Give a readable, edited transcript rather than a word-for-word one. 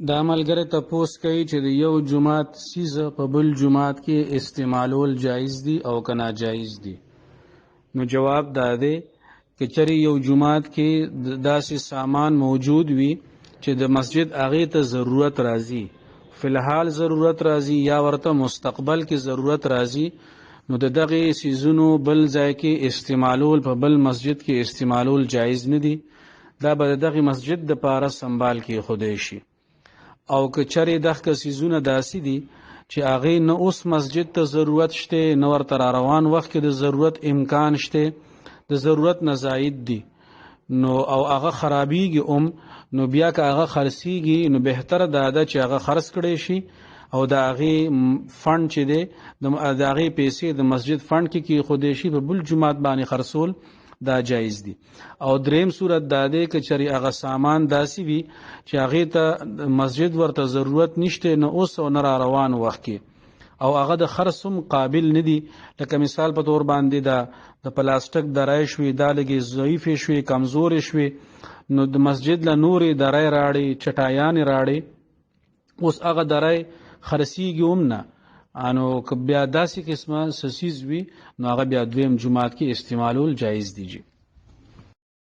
دا ملګری تپوس کوي چې د یو جومات سیزه په بل جومات کې استعمالول جایز دي او که ناجایز دي. نو جواب دا دی که چېرې یو جومات کې داسې سامان موجود وي چې د مسجد هغې ته ضرورت راځي، فلحال ضرورت راځي یا ورته مستقبل کې ضرورت راځي، نو د دغې سیزونو بل ځای کې استعمالول په بل مسجد کې استعمالول جایز نه دي. دا به د دغې مسجد دپاره سنبال کې خودی شي. او که چېرې دغه سیزونه داسې دي چې هغې نه اوس مسجد ته ضرورت شته، نه ورته را روان وخت کې د ضرورت امکان شته، د ضرورت نه زاید دي، نو او هغه خرابیږي نو بیا که هغه خرڅیږي نو بهتره دا ده چې هغه خرڅ کړی شي او د هغې فنډ چې دی د هغې پیسې د مسجد فنډ کې کېښودی شي، په بل جومات باندې خرڅول دا جایز دي. او دریم صورت دا دی که چېرې هغه سامان داسې وي چې هغې ته مسجد ورته ضرورت نشته، نه اوس او نه را روان وخت کې، او هغه د خرڅ هم قابل نه دي، لکه مثال په طور باندې د پلاستیک درای شوي، دا لږې ضعیفې شوي، کمزورې شوي، نو د مسجد له نورې درای راړي، چټایانې راړي، اوس هغه درای خرڅیږي هم نه. نو که بیا داسې قسمه څه څیز وي نو هغه بیا دویم جومات کې استعمالول جایز دي.